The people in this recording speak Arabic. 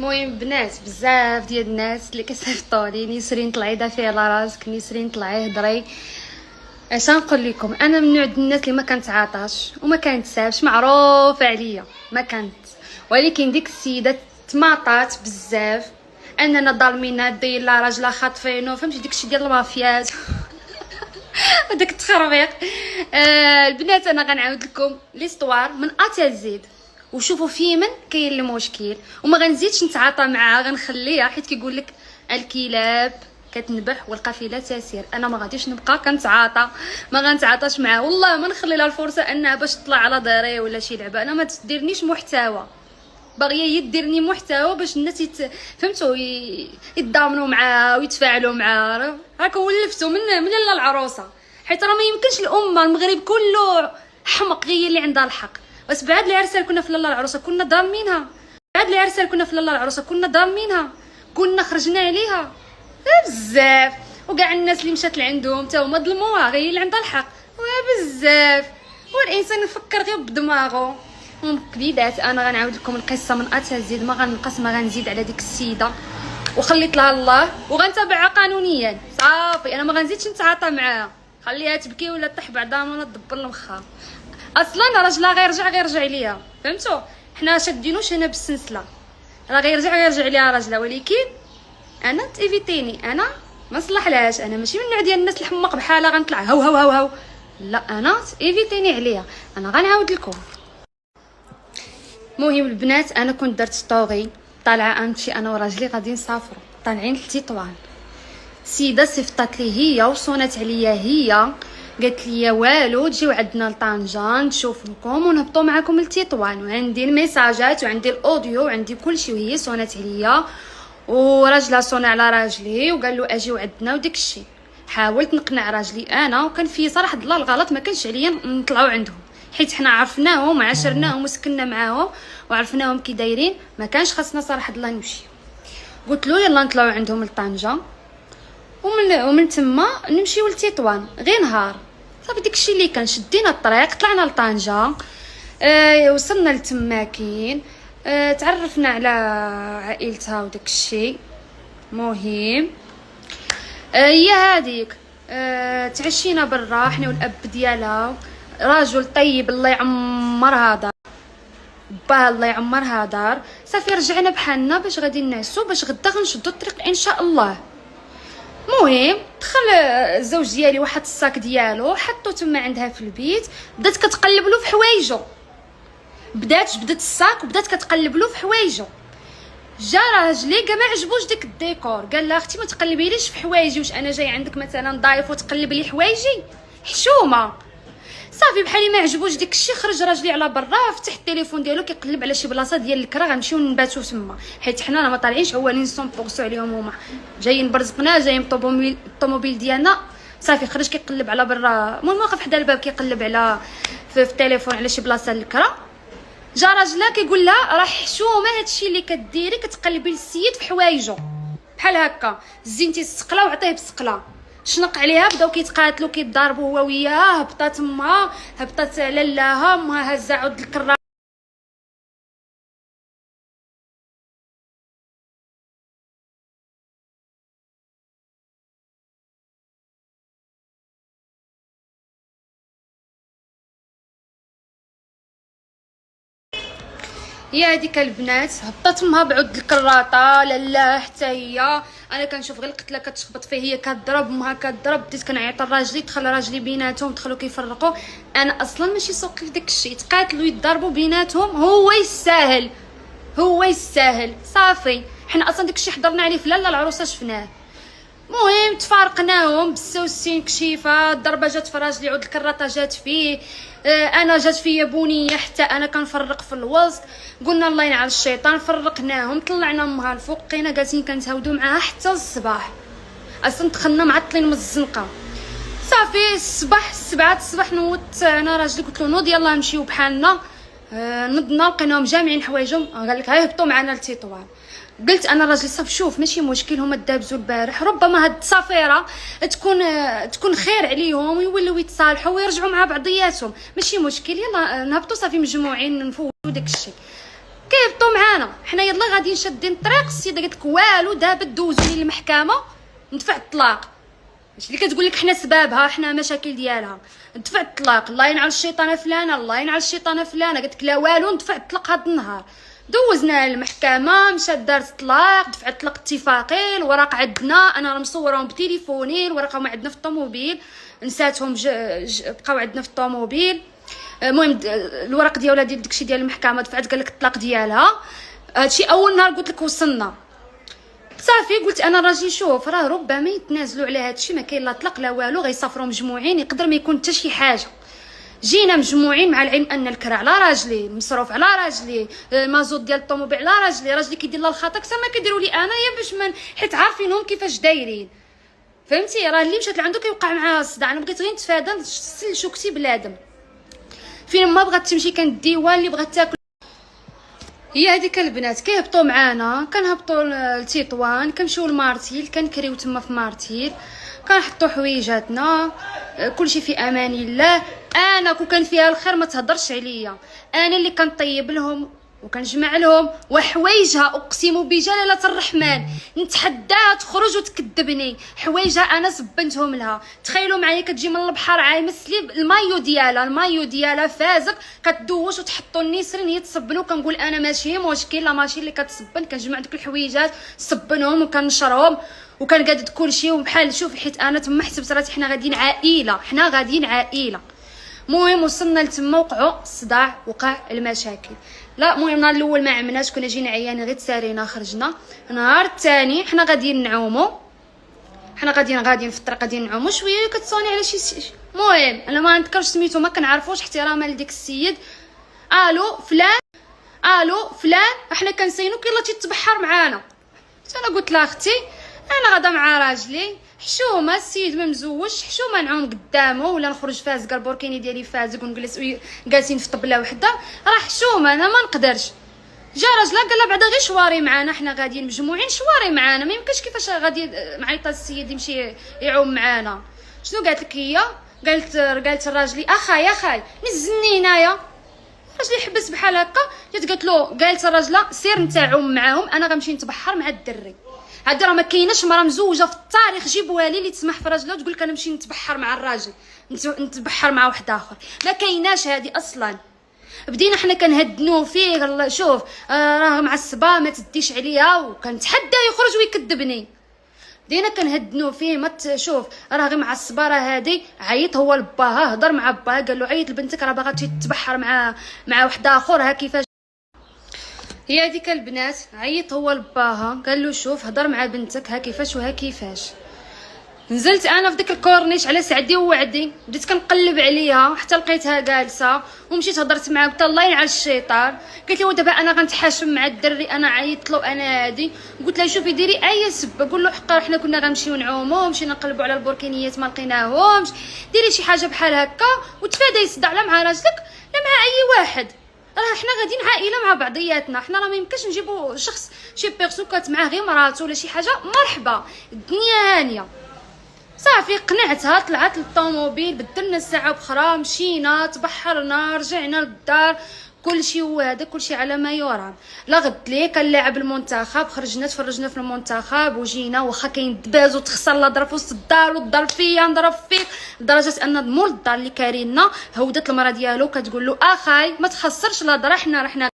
المهم بنات، بزاف ديال الناس اللي كيصيفطوا لي نسرين طلعي دافي على راسك، نسرين طلعي هضري. اش نقول لكم، انا من نوع الناس اللي ما كنتعاطاش وما كنتسابش، معروف عليا ما كنت. ولكن ديك السيده تماطات بزاف اننا ظالمينها، داير لها راجلها خاطفينو، فهمتي داكشي ديال المافيات وداك التخربيق. البنات انا غنعاود لكم ليستوار من ا زيد، وشوفوا في من كاين المشكل، وما غنزيدش نتعاطى معاها، غنخليها حيت كيقول لك الكلاب كتنبح والقافله تسير. انا ما غاديش نبقى كنتعاطى، ما غنتعاطاش معاها والله، ما نخلي لها الفرصه انها باش تطلع على داري ولا شي لعبه. انا ما تديرنيش محتوى، باغيه هي ديرني محتوى باش الناس فهمتوا يتضامنوا معاها ويتفاعلوا معاها. هاكا ولفتوا من لاله العروسه، حيت راه ما يمكنش الامه المغرب كله حمق هي اللي عندها الحق. بس بعد العرسه كنا في لاله العروسه كنا ضامنينها، بعد العرسه كنا في لاله العروسه كنا ضامنينها، كنا خرجنا عليها بزاف. وكاع الناس اللي مشات لعندهم حتى هما ظلموها، غير اللي عندها الحق بزاف. والانسان يفكر غير بدماغه. كبيدات انا غنعاود لكم القصه من ا زيد، ما غنقص ما غنزيد على ديك السيده، وخليت لها الله وغنتابعها قانونيا صافي. انا ما غنزيدش نتعاطى معاها، خليها تبكي ولا طيح بعدا ولا تدبر المخها. اصلا راجلها غيرجع ليها، فهمتوا؟ حنا شادينوش هنا بالسلسله، راه غيرجع ليها راجلها. ولكن انا تيفيتيني، انا ما صلحلهاش، انا ماشي من النوع ديال الناس الحماق بحالها غنطلع هاو هاو هاو هاو، لا انا تيفيتيني عليها. انا غنعاود لكم. المهم البنات، انا كنت درت ستوري طالعه امشي انا وراجلي غادي نسافروا، طالعين لتطوان. سيده صيفطات لي هي وصونات عليا، هي قالت لي والو تجيو عندنا لطنجة نشوفكم ونهبطوا معكم لتطوان، وعندي الميساجات وعندي الاوديو وعندي كلشي. وهي صونات عليا وراجلها صون على راجلي وقال له اجيو عندنا وداك الشيء. حاولت نقنع راجلي انا، وكان في صراحه الله الغلط، ما كانش عليا نطلعوا عندهم، حيت حنا عرفناهم وعاشرناهم وسكننا معاهم وعرفناهم كي دايرين، ما كانش خاصنا صراحه الله نمشي. قلت له يلا نطلعوا عندهم لطنجة، ومن تما نمشيو لتطوان غير نهار صافي. داكشي اللي كان، شدينا الطريق طلعنا لطنجة. وصلنا لتماكين، تعرفنا على عائلتها وداكشي. مهم هي هذيك تعشينا برا حنا والاب ديالها، راجل طيب الله يعمرها دار، باه الله يعمرها دار. صافي رجعنا بحالنا باش غادي نعسو، باش غدا غنشدو الطريق ان شاء الله. مهم دخل الزوج ديالي واحد الصاك ديالو حطو تما عندها في البيت، بدات كتقلب له في حوايجو، بدات الصاك وبدات كتقلب له في حوايجو. جا راجلي كاع ما عجبوش ديك الديكور، قال لها اختي ما تقلبيليش في حوايجي، واش انا جاي عندك مثلا ضايف وتقلب لي حوايجي؟ حشومه. صافي بحالي ما عجبوش ديك الشيء، خرج راجلي على برا، فتح التليفون ديالو كيقلب على شي بلاصه ديال الكرا غنمشيو نباتو تما، حيت حنا راه ما طالعينش عوالين 100% عليهم، هما جايين برزقنا، جايين بالطوموبيل ديالنا. صافي خرج كيقلب على برا، المهم واقف حدا الباب كيقلب على في التليفون على شي بلاصه الكرا. جا راجلها كيقول لها راه حشومه هادشي اللي كديري، كتقلبي للسيد في حوايجو بحال هكا، زينتي السقله وعطيه بسقله. شنق عليها، بداو كيتقاتلوا كيتضاربوا هو وياها، هبطات امها، هبطات لالاها، امها هزا عود الكرا. هي هذيك البنات هبطت امها بعود الكراطه لالا حتى هي. انا كنشوف غير القتله كتخبط فيه، هي كضرب امها كضرب، بديت كنعيط لراجلي، دخل راجلي بيناتهم، دخلوا كيفرقوا. انا اصلا ماشي سوقي داك الشيء، يتقاتلوا يتضربوا بيناتهم، هو يستاهل صافي. حنا اصلا داك الشيء حضرنا عليه في لاله العروسه شفناه. مهم تفارقناهم بالسوسين كشيفه، الضربه جات في راجلي، عود الكراطه جات فيه، انا جات فيا بنيه حتى انا كنفرق في الوسط. قلنا الله ينعل الشيطان، فرقناهم، طلعنا امها الفوق، بقينا جالسين كنتهاودوا معاها حتى الصباح. اصلا دخلنا معطلين من الزنقه. صافي الصباح 7 الصباح نوضت انا راجلي، قلت له نوض يلا نمشيو بحالنا. نضنا لقيناهم جامعين حوايجهم، قال لك هاي هبطوا معنا لتطوان. قلت انا راجلي صافي شوف ماشي مشكل، هما دابزوا البارح، ربما هاد الصفيره تكون خير عليهم ويولوا يتصالحوا ويرجعوا مع بعضياتهم، ماشي مشكل، يلا نهبطوا صافي مجموعين نفوتوا داك الشيء. كيهبطوا معانا حنا يلا غاديين شادين الطريق. السيده قالت لك والو دابا دوزوني للمحكمه ندفع الطلاق. ماشي اللي كتقول لك حنا سبابها حنا مشاكل ديالها. ندفع الطلاق الله ينعل الشيطانه فلانه الله ينعل الشيطانه فلانه. قالت لك لا والو ندفع الطلاق هذا النهار. دوزنا للمحكمه مشات دارت الطلاق دفعت الطلاق اتفاقي. الوراق عندنا انا راه مصورهم بتليفوني. الوراق هما عندنا في الطوموبيل نساتهم بقاو عندنا في الطوموبيل. المهم الورق ديالها ديال داكشي ديال المحكمه دفعت قال لك الطلاق ديالها. هادشي اول نهار قلت لك وصلنا صافي. قلت انا راجل شوف راه ربما يتنازلوا على هادشي ما كاين لا طلاق لا والو غيسافروا مجموعين يقدر ما يكون حتى شي حاجه. جينا مجموعين مع العلم ان الكرا على راجلي المصروف على راجلي المازوت ديال الطوموبيل على راجلي كيدير لها الخطا اكثر ما كيديروا لي انايا باش من حيت عارفينهم كيفاش دايرين فهمتي. راه اللي مشات لعندو كيوقع معاها الصداع. انا بغيت غير نتفادى نسل شوكتي بلادم فين ما بغات تمشي كنديوها اللي بغات تاكل. هي هذيك البنات كيهبطوا معانا كنهبطوا لتطوان كنمشيو لمارتيل كنكريو تما في مارتيل كنحطوا حويجاتنا كلشي في امان الله. انا كون كان فيها الخير ما تهضرش عليا. انا اللي كنطيب لهم وكنجمع لهم وحوايجها اقسم بجلاله الرحمن نتحداها تخرج وتكذبني. حوايجها انا زبنتهم لها. تخيلوا معايا كتجي من البحر عايمه سليب المايو ديالها فازق كتدوش وتحطوا النسرين هي تصبنوا. كنقول انا ماشي مشكل لا ماشي اللي كتصبن. كنجمع دوك الحويجات صبنهم وكنشرهم وكنقاد كلشي وبحال شوف حيت انا تما حسبت راسي حنا غاديين عائله. المهم وصلنا لتما وقعوا الصداع وقع المشاكل. لا المهم النهار الاول ما عملناش كنا جينا عيانين غير تسارينا خرجنا. النهار الثاني حنا غاديين نعوموا حنا غاديين في الطريق غاديين نعوموا شويه كتصوني على شي المهم انا ما نذكرش سميتو ما كنعرفوش احتراما لديك السيد. الو فلان احنا كنسينوك يلا تتبحر معانا. انا قلت لها اختي انا غادا مع راجلي حشومه السيد ما مزوجش حشومه نعوم قدامه ولا نخرج فازقه البوركيني ديالي فازق ونجلس جالسين في طبله وحده راه حشومه انا ما نقدرش. جا راجلها قال لها بعدا غير شواري معانا حنا غاديين مجموعين شواري معانا ما يمكنش كيفاش غادي معيطه السيد يمشي يعوم معانا. شنو قالت لك هي قالت الراجلي اخاي نزلني هنايا. راجلي حبس بحال هكا جات قالت الراجله سير نتا عوم معاهم انا غنمشي نتبحر مع الدري. هادي راه ما كايناش مرا مزوجه في التاريخ جيبوها لي اللي تسمح في راجلها وتقول لك انا نمشي نتبحر مع الراجل نتبحر مع واحد اخر. ما كايناش هادي اصلا. بدينا حنا كنهدنوا فيه شوف راه معصبه ما تديش عليا وكنتحدى يخرج ويكذبني. بدينا كنهدنوا فيه ما تشوف راه غير معصبه راه هادي. عيط هو لباها هضر مع باها قال له عيط لبنتك راه باغا تتبحر مع واحد اخر ها كيفاش. هي هذيك البنات عيط هو لباها قال له شوف هضر مع بنتك ها كيفاش وها كيفاش. نزلت انا في ديك الكورنيش على سعدي ووعدي بديت كنقلب عليها حتى لقيتها جالسه ومشيت هضرت معاها قلت الله ينعل الشيطان. قالت لي ودابا انا غنتحاشم مع الدري انا عيطت له انا هادي. قلت لها شوفي ديري اي سبه قول له حقا حنا كنا غنمشيو نعومو مشينا نقلبوا على البوركينيات ما لقيناهمش. ديري شي حاجه بحال هكا وتفادى يصدع لا مع راجلك لا مع اي واحد. راه حنا غاديين عائله مع بعضياتنا حنا راه ما يمكنش نجيبوا شخص شي بيرسون كات معاه غير مراته ولا شي حاجه مرحبا الدنيا هانيه. صافي قنعتها طلعت للطوموبيل بدلنا الساعه بخرى مشينا تبحرنا رجعنا للدار كلشي هو هذا كلشي على ما يرام. لا غد لي كنلعب المنتخب خرجنا تفرجنا في المنتخب وجينا واخا كاين دباز وتخسر لا ضرب في وسط الدار وضرب فيا نضرب فيك لدرجه ان مول الدار اللي كارينا هودت المراه ديالو كتقول له اخاي ما تخسرش لا ضرا حنا رحنا